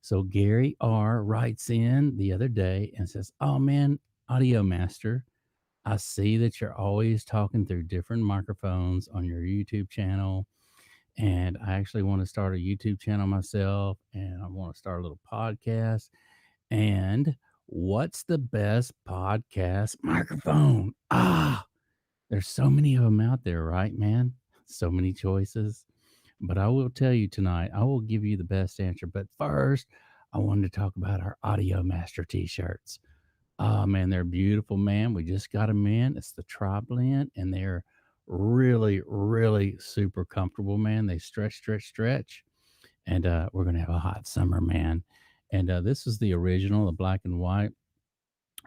So Gary R writes in the other day and says, "Oh man, Audio Master, I see that you're always talking through different microphones on your YouTube channel. And I actually want to start a YouTube channel myself and I want to start a little podcast. And what's the best podcast microphone? There's so many of them out there, right, man? So many choices. But I will tell you tonight, I will give you the best answer. But first, I wanted to talk about our Audio Master t shirts. Oh man, they're beautiful, man. We just got them in. It's the tri blend, and they're really, really super comfortable, man. They stretch, stretch, stretch. And we're gonna have a hot summer, man. And this is the original, the black and white.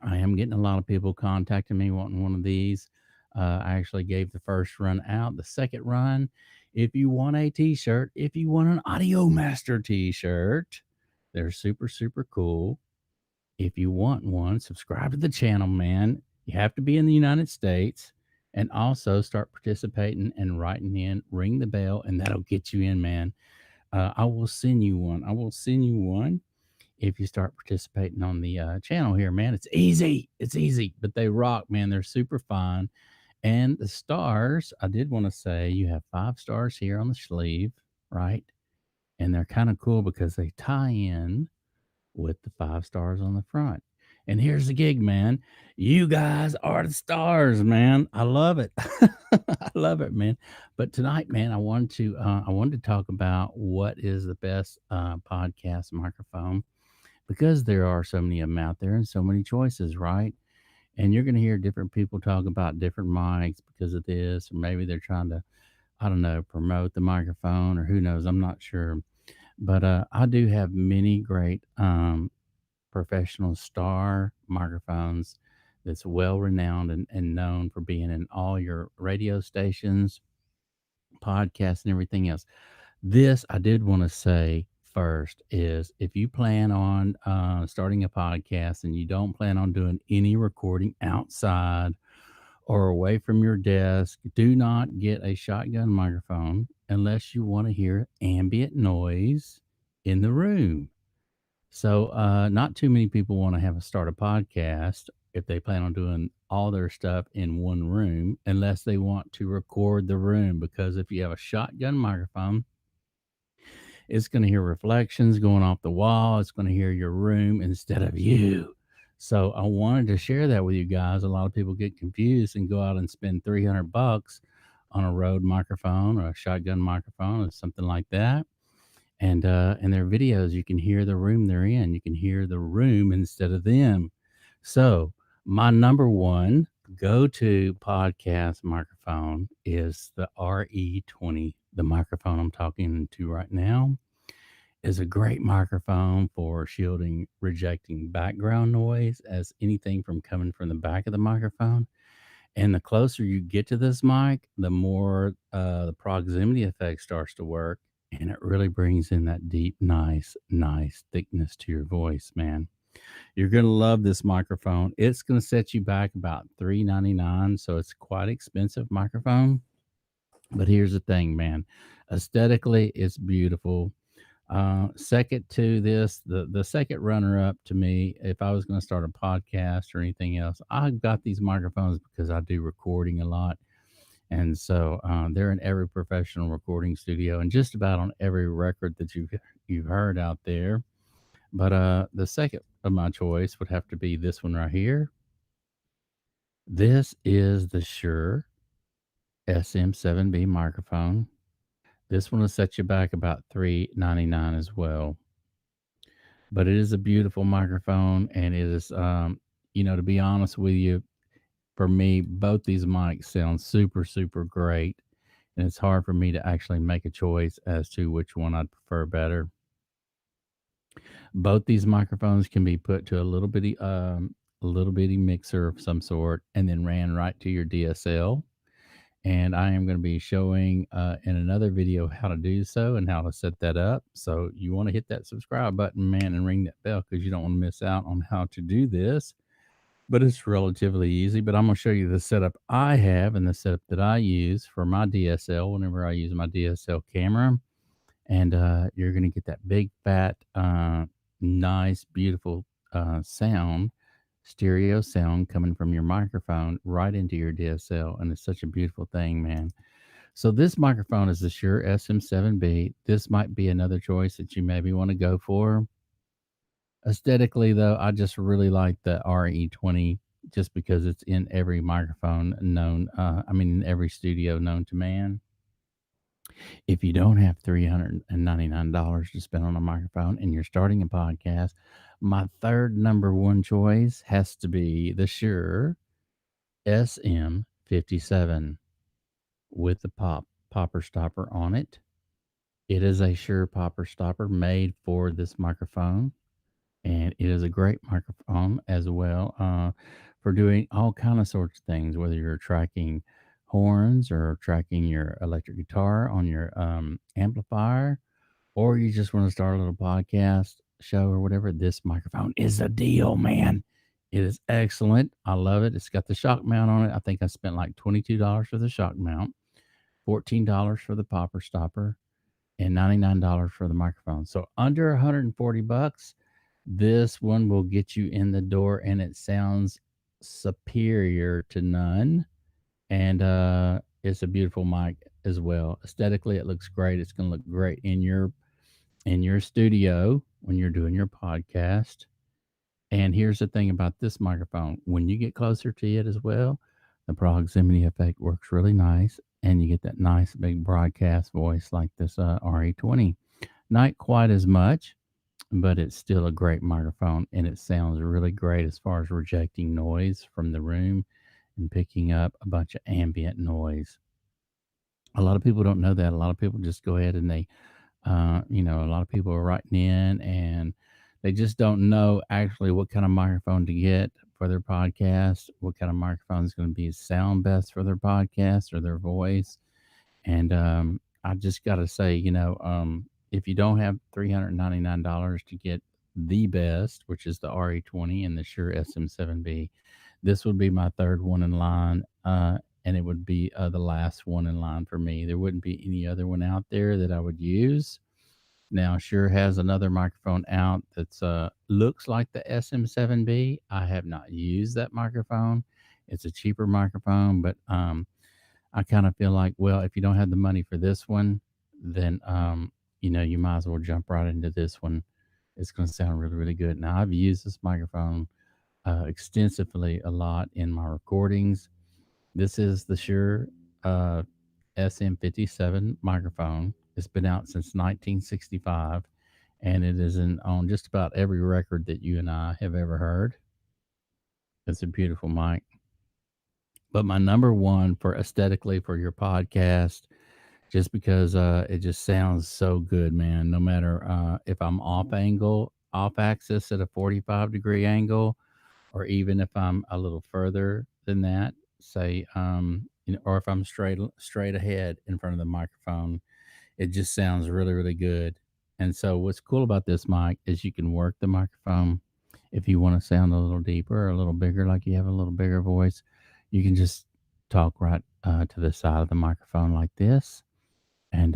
I am getting a lot of people contacting me wanting one of these. I actually gave the first run out. The second run, if you want a t-shirt, if you want an Audio Master t-shirt, they're super, super cool. If you want one, subscribe to the channel, man. You have to be in the United States and also start participating and writing in, ring the bell, and that'll get you in, man. I will send you one. I will send you one if you start participating on the channel here, man. It's easy. It's easy, but they rock, man. They're super fun. And the stars, I did want to say you have 5 stars here on the sleeve, right? And they're kind of cool because they tie in with the 5 stars on the front. And here's the gig, man. You guys are the stars, man. I love it. I love it, man. But tonight, man, I wanted to talk about what is the best podcast microphone because there are so many of them out there and so many choices, right? And you're going to hear different people talk about different mics because of this, or maybe they're trying to, I don't know, promote the microphone, or who knows. I'm not sure. But I do have many great professional star microphones that's well renowned and known for being in all your radio stations, podcasts, and everything else. This I did want to say first is if you plan on starting a podcast and you don't plan on doing any recording outside or away from your desk, do not get a shotgun microphone unless you want to hear ambient noise in the room. So, not too many people want to have a start a podcast if they plan on doing all their stuff in one room, unless they want to record the room. Because if you have a shotgun microphone, it's going to hear reflections going off the wall. It's going to hear your room instead of you. So, I wanted to share that with you guys. A lot of people get confused and go out and spend $300 on a Rode microphone or a shotgun microphone or something like that. And in their videos, you can hear the room they're in. You can hear the room instead of them. So my number one go-to podcast microphone is the RE20. The microphone I'm talking to right now is a great microphone for shielding, rejecting background noise as anything from coming from the back of the microphone. And the closer you get to this mic, the more the proximity effect starts to work. And it really brings in that deep, nice, nice thickness to your voice, man. You're going to love this microphone. It's going to set you back about $399. So it's quite expensive microphone. But here's the thing, man. Aesthetically, it's beautiful. Second to this, the second runner up to me, if I was going to start a podcast or anything else, I got these microphones because I do recording a lot. And so they're in every professional recording studio and just about on every record that you've heard out there. But the second of my choice would have to be this one right here. This is the Shure SM7B microphone. This one will set you back about $399 as well. But it is a beautiful microphone, and it is, to be honest with you, for me, both these mics sound super, super great, and it's hard for me to actually make a choice as to which one I'd prefer better. Both these microphones can be put to a little bitty mixer of some sort, and then ran right to your DSL. And I am going to be showing in another video how to do so and how to set that up. So you want to hit that subscribe button, man, and ring that bell because you don't want to miss out on how to do this. But it's relatively easy. But I'm going to show you the setup I have and the setup that I use for my DSL whenever I use my DSL camera. And you're going to get that big fat nice, beautiful sound, stereo sound coming from your microphone right into your DSL. And it's such a beautiful thing, man. So this microphone is the Shure SM7B. This might be another choice that you maybe want to go for. Aesthetically, though, I just really like the RE20 just because it's in every microphone known, in every studio known to man. If you don't have $399 to spend on a microphone and you're starting a podcast, my third number one choice has to be the Shure SM57 with the popper stopper on it. It is a Shure popper stopper made for this microphone, and it is a great microphone as well for doing all kind of sorts of things, whether you're tracking horns or tracking your electric guitar on your amplifier, or you just want to start a little podcast show or whatever. This microphone is a deal, man. It is excellent. I love it. It's got the shock mount on it. I think I spent like $22 for the shock mount, $14 for the popper stopper, and $99 for the microphone. So under 140 bucks, this one will get you in the door, and it sounds superior to none. And it's a beautiful mic as well. Aesthetically, it looks great. It's going to look great in your studio when you're doing your podcast. And here's the thing about this microphone: when you get closer to it as well, the proximity effect works really nice, and you get that nice big broadcast voice like this RE20. Not quite as much, but it's still a great microphone, and it sounds really great as far as rejecting noise from the room and picking up a bunch of ambient noise. A lot of people don't know that. A lot of people just go ahead and a lot of people are writing in and they just don't know actually what kind of microphone to get for their podcast, what kind of microphone is going to be sound best for their podcast or their voice. And I just got to say, if you don't have $399 to get the best, which is the RE20 and the Shure SM7B, this would be my third one in line. And it would be the last one in line for me. There wouldn't be any other one out there that I would use. Now, Shure has another microphone out that's looks like the SM7B. I have not used that microphone. It's a cheaper microphone, but I kind of feel like, well, if you don't have the money for this one, then you might as well jump right into this one. It's going to sound really, really good. Now, I've used this microphone extensively a lot in my recordings. This is the Shure uh, SM57 microphone. It's been out since 1965, and it is on just about every record that you and I have ever heard. It's a beautiful mic. But my number one for aesthetically for your podcast, just because it just sounds so good, man. No matter if I'm off axis at a 45-degree angle, or even if I'm a little further than that, say, or if I'm straight ahead in front of the microphone, it just sounds really, really good. And so, what's cool about this mic is you can work the microphone if you want to sound a little deeper or a little bigger, like you have a little bigger voice. You can just talk right to the side of the microphone like this, and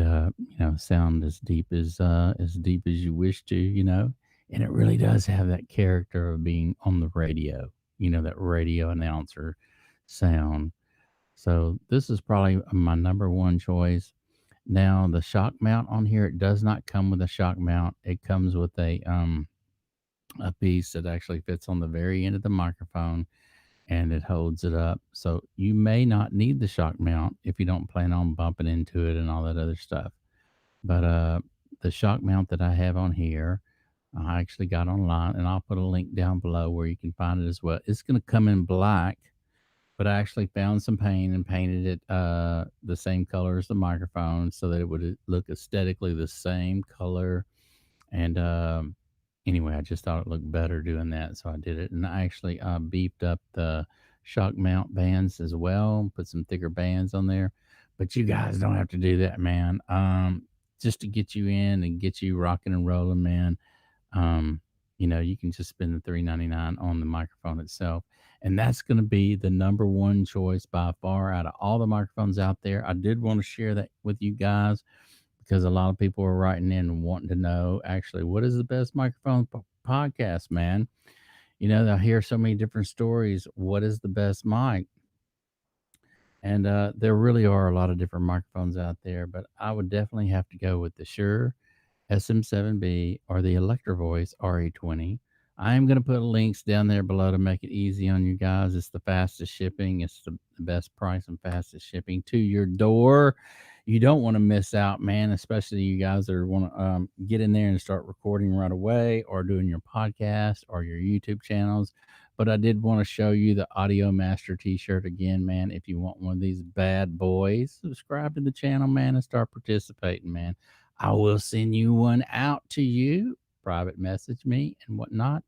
sound as deep as you wish to, and it really does have that character of being on the radio, that radio announcer sound. So this is probably my number one choice. Now the shock mount on here, it does not come with a shock mount. It comes with a piece that actually fits on the very end of the microphone, and it holds it up. So you may not need the shock mount if you don't plan on bumping into it and all that other stuff. But the shock mount that I have on here, I actually got online, and I'll put a link down below where you can find it as well. It's going to come in black, but I actually found some paint and painted it the same color as the microphone so that it would look aesthetically the same color. And anyway, I just thought it looked better doing that, so I did it. And I actually beefed up the shock mount bands as well, put some thicker bands on there. But you guys don't have to do that, man. Just to get you in and get you rocking and rolling, man. Um, you can just spend the $399 on the microphone itself. And that's going to be the number one choice by far out of all the microphones out there. I did want to share that with you guys because a lot of people are writing in and wanting to know actually what is the best microphone podcast, man. I hear so many different stories. What is the best mic? And there really are a lot of different microphones out there, but I would definitely have to go with the Shure SM7B or the Electro Voice RE20. I am going to put links down there below to make it easy on you guys. It's the fastest shipping. It's the best price and fastest shipping to your door. You don't want to miss out, man, especially you guys that want to get in there and start recording right away or doing your podcast or your YouTube channels. But I did want to show you the Audio Master t-shirt again, man. If you want one of these bad boys, subscribe to the channel, man, and start participating, man. I will send you one out to you, private message me and whatnot,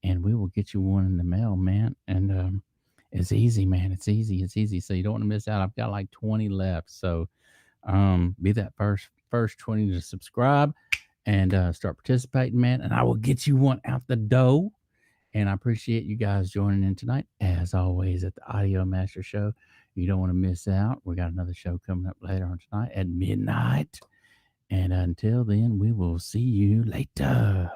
and we will get you one in the mail, man. And it's easy, man. It's easy. It's easy. So you don't want to miss out. I've got like 20 left. So be that first 20 to subscribe and start participating, man. And I will get you one out the door. And I appreciate you guys joining in tonight, as always, at the Audio Master Show. You don't want to miss out. We got another show coming up later on tonight at midnight. And until then, we will see you later.